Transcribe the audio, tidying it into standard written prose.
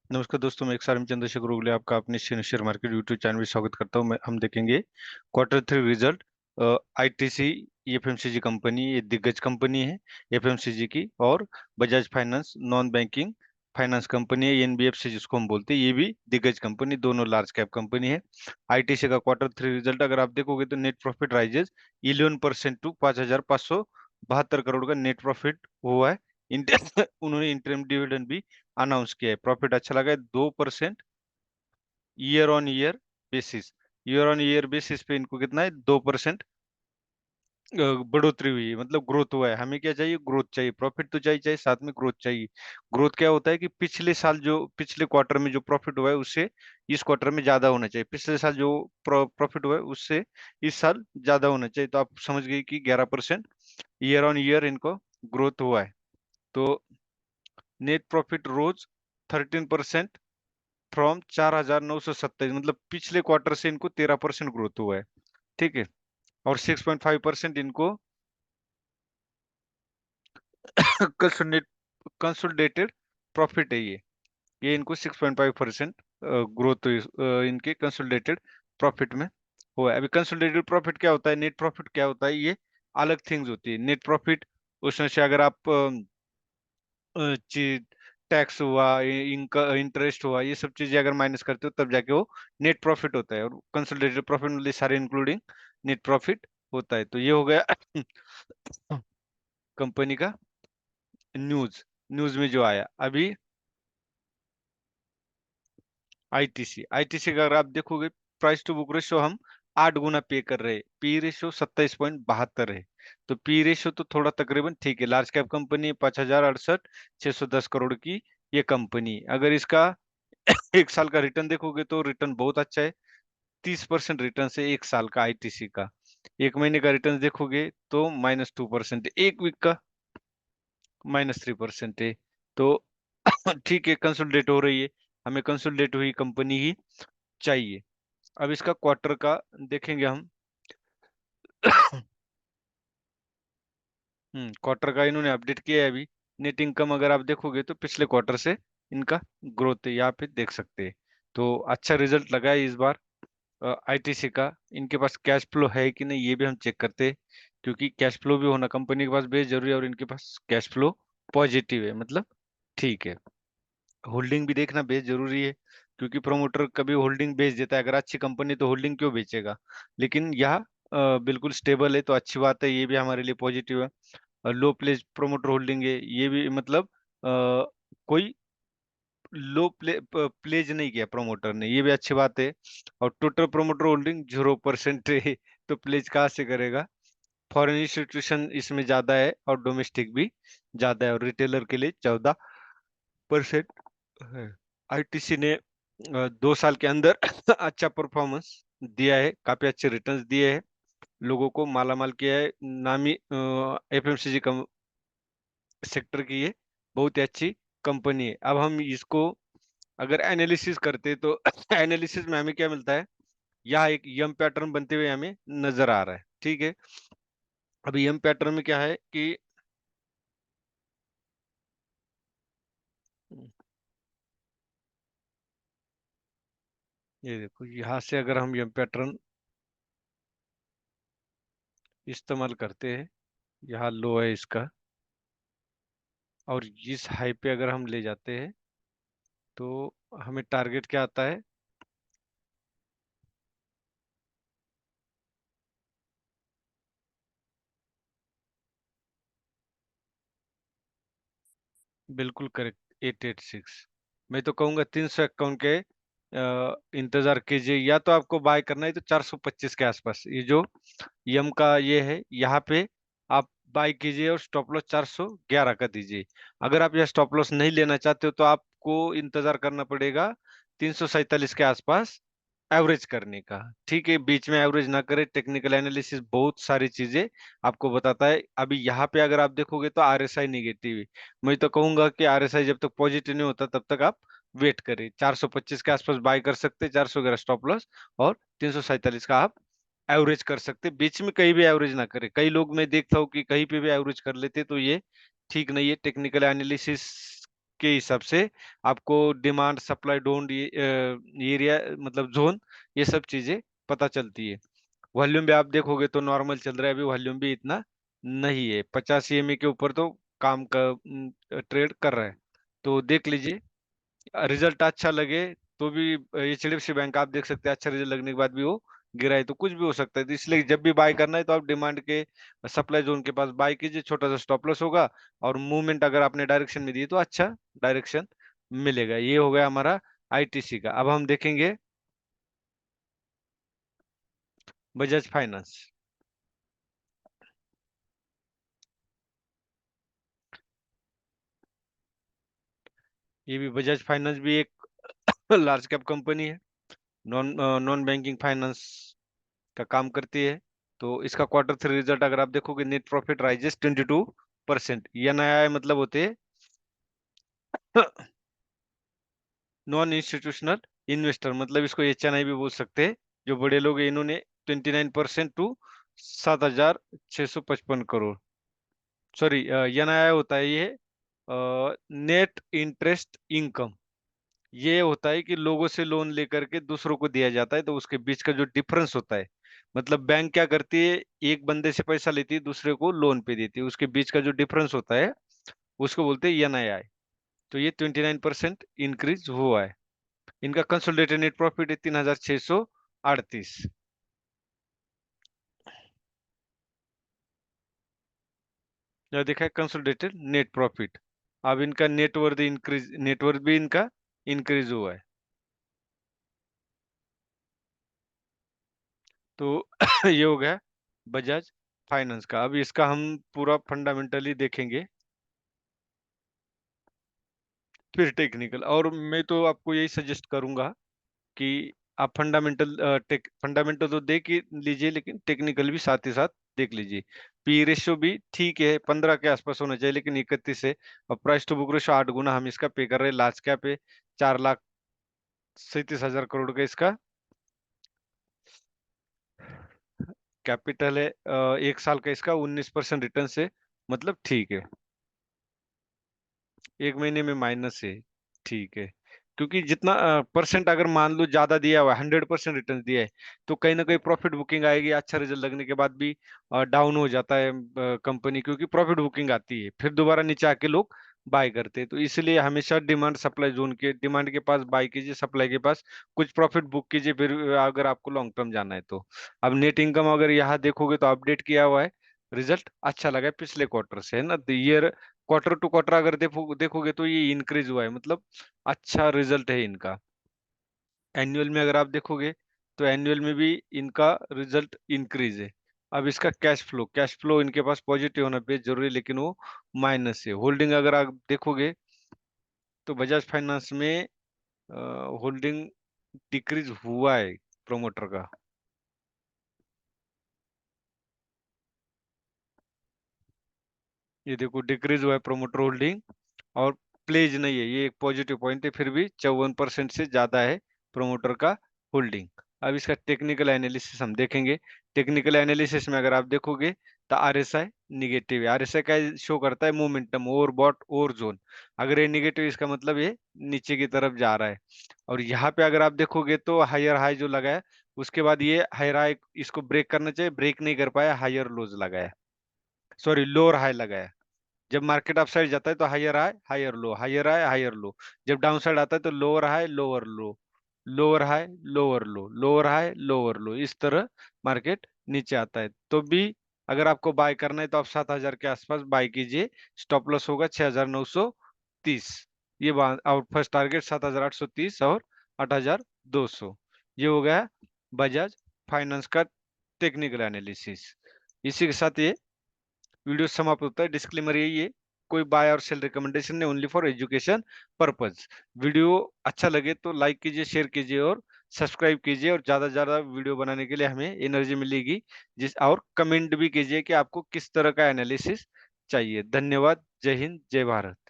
नमस्कार दोस्तों, मैं एक सारिम चंद्रशेखर उगले आपका अपने शेयर मार्केट यूट्यूब चैनल में स्वागत करता हूं। हम देखेंगे quarter 3 result. ITC FMCG company, ये दिग्गज कंपनी है एफएमसीजी की। और Bajaj finance non banking finance company है, एनबीएफसी जिसको हम बोलते हैं, ये भी दिग्गज कंपनी, दोनों लार्ज कैप कंपनी है। आईटीसी का क्वार्टर 3 रिजल्ट अगर आप देखोगे तो net profit rises 11% to 5,572 crore का नेट प्रॉफिट हुआ है। उन्होंने इंटरिम डिविडेंड भी अनाउंस किया है। प्रॉफिट अच्छा लगा है 2% basis year on year basis पे इनको कितना है 2% बढ़ोतरी हुई है, मतलब ग्रोथ हुआ है। हमें क्या चाहिए? ग्रोथ चाहिए। प्रॉफिट तो चाहिए चाहिए, साथ में ग्रोथ चाहिए। ग्रोथ क्या होता है कि पिछले साल जो पिछले क्वार्टर में जो प्रॉफिट हुआ है उससे इस क्वार्टर में ज्यादा होना चाहिए। पिछले साल जो प्रॉफिट हुआ है उससे इस साल ज्यादा होना चाहिए। तो आप समझ गए कि 11% ईयर ऑन ईयर इनको ग्रोथ हुआ है। तो नेट प्रॉफिट रोज 13% फ्रॉम 4,927, मतलब पिछले क्वार्टर से इनको 13% ग्रोथ हुआ है। ठीक है। और 6.5% इनको कंसोलिडेट कंसोलिडेटेड प्रॉफिट है। ये इनको 6.5% ग्रोथ इनके कंसोलिडेटेड प्रॉफिट में हुआ है। अभी कंसोलिडेटेड प्रॉफिट क्या होता है, नेट प्रॉफिट क्या होता है, ये अलग थिंग्स होती है। नेट प्रॉफिट उसमें से अगर आप चीज टैक्स हुआ, इंटरेस्ट हुआ, ये सब चीजें अगर माइनस करते हो तब जाके वो नेट प्रॉफिट होता है। और कंसोलिडेटेड प्रॉफिट मतलब सारे इंक्लूडिंग नेट प्रॉफिट होता है। तो ये हो गया कंपनी का न्यूज। न्यूज में जो आया अभी आईटीसी। आईटीसी का अगर आप देखोगे प्राइस टू बुक रेशियो हम 8 गुना पे कर रहे हैं। पी रेशियो 27.72 है। तो पी रेशियो तो थोड़ा तकरीबन ठीक है। लार्ज कैप कंपनी 5,068,610 करोड़ की ये कंपनी। अगर इसका 1 साल का रिटर्न देखोगे तो रिटर्न बहुत अच्छा है। 30% रिटर्न से 1 साल का आईटीसी का। 1 महीने का रिटर्न देखोगे तो -2%, 1 वीक का -3% है। तो ठीक है, कंसोलिडेट हो रही है। हमें कंसोलिडेट हुई कंपनी ही चाहिए। अब इसका क्वार्टर का देखेंगे हम। क्वार्टर का इन्होंने अपडेट किया है अभी। नेट इनकम अगर आप देखोगे तो पिछले क्वार्टर से इनका ग्रोथ है, यहाँ पे देख सकते हैं। तो अच्छा रिजल्ट लगा है इस बार आईटीसी का। इनके पास कैश फ्लो है कि नहीं ये भी हम चेक करते हैं, क्योंकि कैश फ्लो भी होना कंपनी के पास बेस जरूरी है। और इनके पास कैश फ्लो पॉजिटिव है, मतलब ठीक है। होल्डिंग भी देखना बेस जरूरी है, क्योंकि प्रोमोटर कभी होल्डिंग बेच देता है। अगर अच्छी कंपनी तो होल्डिंग क्यों बेचेगा। लेकिन यह बिल्कुल स्टेबल है, तो अच्छी बात है, ये भी हमारे लिए पॉजिटिव है। लो प्लेज प्रोमोटर होल्डिंग है, ये भी मतलब कोई लो प्लेज नहीं किया प्रोमोटर ने, ये भी अच्छी बात है। और टोटल प्रोमोटर होल्डिंग 0% है, तो प्लेज कहाँ से करेगा। फॉरेन इंस्टीट्यूशन इसमें ज्यादा है और डोमेस्टिक भी ज्यादा है। और रिटेलर के लिए 14% है। आईटीसी ने 2 साल के अंदर अच्छा परफॉर्मेंस दिया है, काफी अच्छे रिटर्न्स दिए हैं, लोगों को मालामाल किया है। नामी एफएमसीजी सेक्टर की ये बहुत ही अच्छी कंपनी है। अब हम इसको अगर एनालिसिस करते तो एनालिसिस में हमें क्या मिलता है, यहाँ एक यम पैटर्न बनते हुए हमें नजर आ रहा है। ठीक है। अभी यम पैटर्न में क्या है कि ये देखो, यहाँ से अगर हम यम पैटर्न इस्तेमाल करते हैं, यहाँ लो है इसका, और इस हाई पे अगर हम ले जाते हैं तो हमें टारगेट क्या आता है। बिल्कुल करेक्ट, 886। मैं तो कहूंगा 351 के इंतजार कीजिए, या तो आपको बाय करना है तो 425 के आसपास, ये जो यम का ये है, यहाँ पे आप बाय कीजिए और स्टॉप लॉस 411 का दीजिए। अगर आप यह स्टॉप लॉस नहीं लेना चाहते हो तो आपको इंतजार करना पड़ेगा 347 के आसपास एवरेज करने का। ठीक है, बीच में एवरेज ना करे। टेक्निकल एनालिसिस बहुत सारी चीजें आपको बताता है। अभी यहाँ पे अगर आप देखोगे तो आरएसआई निगेटिव है। मैं तो कहूंगा कि आरएसआई जब तक पॉजिटिव नहीं होता तब तक आप वेट करें। 425 के आसपास बाय कर सकते, 411 स्टॉप लॉस, और 347 का आप एवरेज कर सकते। बीच में कहीं भी एवरेज ना करे। कई लोग मैं देखता हूँ कि कहीं पे भी एवरेज कर लेते, तो ये ठीक नहीं है। टेक्निकल एनालिसिस के हिसाब से आपको डिमांड, सप्लाई, डोंट, एरिया मतलब जोन, ये सब चीजें पता चलती है। वॉल्यूम भी आप देखोगे तो नॉर्मल चल रहा है, अभी वॉल्यूम भी इतना नहीं है, 50 EMA के ऊपर तो काम का ट्रेड कर रहा है। तो देख लीजिए, रिजल्ट अच्छा लगे तो भी HDFC बैंक आप देख सकते हैं, अच्छा रिजल्ट लगने के बाद भी वो गिरा है, तो कुछ भी हो सकता है। तो इसलिए जब भी बाय करना है तो आप डिमांड के, सप्लाई जोन के पास बाय कीजिए, छोटा सा स्टॉप लॉस होगा, और मूवमेंट अगर आपने डायरेक्शन में दी तो अच्छा डायरेक्शन मिलेगा। ये हो गया हमारा ITC का। अब हम देखेंगे बजाज फाइनेंस। ये भी बजाज फाइनेंस भी एक लार्ज कैप कंपनी है, नॉन नॉन बैंकिंग फाइनेंस का काम करती है। तो इसका Q3 रिजल्ट अगर आप देखोगे, नेट प्रॉफिट राइजेस 22%। NII मतलब होते हैं नॉन इंस्टीट्यूशनल इन्वेस्टर, मतलब इसको HNI भी बोल सकते हैं। जो बड़े लोग हैं, इन्होंने 29% टू 7,655 करोड़, सॉरी NII होता है ये, नेट इंटरेस्ट इनकम। ये होता है कि लोगों से लोन लेकर के दूसरों को दिया जाता है, तो उसके बीच का जो डिफरेंस होता है, मतलब बैंक क्या करती है, एक बंदे से पैसा लेती है, दूसरे को लोन पे देती है, उसके बीच का जो डिफरेंस होता है उसको बोलते हैं NII। तो ये 29% इंक्रीज हुआ है। इनका कंसोलिडेटेड नेट प्रॉफिट है 3,638। यह देखा है कंसोलिडेटेड नेट प्रॉफिट। अब इनका नेटवर्थ इंक्रीज, नेटवर्थ भी इनका इंक्रीज हुआ है। तो ये हो गया बजाज फाइनेंस का। अब इसका हम पूरा फंडामेंटली देखेंगे, फिर टेक्निकल। और मैं तो आपको यही सजेस्ट करूंगा कि आप फंडामेंटल तो देख ही लीजिए, लेकिन टेक्निकल भी साथ ही साथ देख लीजिए। पी रेशियो भी ठीक है, 15 के आसपास होना चाहिए, लेकिन 31 है। और प्राइस टू बुक रेशियो 8 गुना हम इसका पे कर रहे हैं। लार्ज कैप है, 4,37,000 करोड़ का इसका कैपिटल है। एक साल का इसका 19% रिटर्न से, मतलब ठीक है। एक महीने में माइनस है, ठीक है। क्योंकि जितना परसेंट अगर मान लो ज्यादा दिया हुआ है, 100% रिटर्न दिया है, तो कहीं ना कहीं प्रॉफिट बुकिंग आएगी, अच्छा रिजल्ट लगने के बाद भी डाउन हो जाता है कंपनी, क्योंकि प्रॉफिट बुकिंग आती है, फिर दोबारा नीचे आके लोग बाय करते हैं। तो इसलिए हमेशा डिमांड सप्लाई जोन के, डिमांड के पास बाय कीजिए, सप्लाई के पास कुछ प्रॉफिट बुक कीजिए, फिर अगर आपको लॉन्ग टर्म जाना है तो। अब नेट इनकम अगर यहाँ देखोगे तो अपडेट किया हुआ है, रिजल्ट अच्छा लगा है पिछले क्वार्टर से, है ना। ईयर क्वार्टर टू क्वार्टर अगर देखोगे तो ये इंक्रीज हुआ है, मतलब अच्छा रिजल्ट है इनका। एनुअल में अगर आप देखोगे तो एनुअल में भी इनका रिजल्ट इंक्रीज है। अब इसका कैश फ्लो इनके पास पॉजिटिव होना भी जरूरी है, लेकिन वो माइनस है। होल्डिंग अगर आप देखोगे तो बजाज फाइनेंस में होल्डिंग डिक्रीज हुआ है प्रोमोटर का। ये देखो डिक्रीज हुआ है प्रोमोटर होल्डिंग, और प्लेज नहीं है, ये एक पॉजिटिव पॉइंट है, फिर भी 54% से ज्यादा है प्रोमोटर का होल्डिंग। अब इसका टेक्निकल एनालिसिस हम देखेंगे। टेक्निकल एनालिसिस में अगर आप देखोगे तो RSI निगेटिव है। RSI का शो करता है momentum, over bought over zone. अगर ये निगेटिव, इसका मतलब ये नीचे की तरफ जा रहा है। और यहाँ पे अगर आप देखोगे तो हायर हाई जो लगा है, उसके बाद ये हायर हाई इसको ब्रेक करना चाहिए, ब्रेक नहीं कर पाया, हायर लोज लगाया, सॉरी लोअर हाई लगाया। जब मार्केट अप साइड जाता है तो higher high higher low, higher high higher low. जब डाउन साइड आता है तो lower high lower low, lower high lower low, lower high lower low, इस तरह मार्केट नीचे आता है। तो भी अगर आपको बाय करना है तो आप 7,000 के आसपास बाय कीजिए। स्टॉप लॉस होगा 6,930। ये और फर्स्ट टारगेट 7,830 और 8,200। ये हो गया बजाज फाइनेंस का टेक्निकल एनालिसिस। इसी के साथ ये वीडियो समाप्त होता है। डिस्क्लेमर यही है, कोई बाय और सेल रिकमेंडेशन नहीं, only for education purpose. Video अच्छा लगे तो लाइक कीजिए, शेयर कीजिए और सब्सक्राइब कीजिए, और ज्यादा से ज्यादा वीडियो बनाने के लिए हमें एनर्जी मिलेगी। और कमेंट भी कीजिए कि आपको किस तरह का एनालिसिस चाहिए। धन्यवाद। जय हिंद, जय भारत।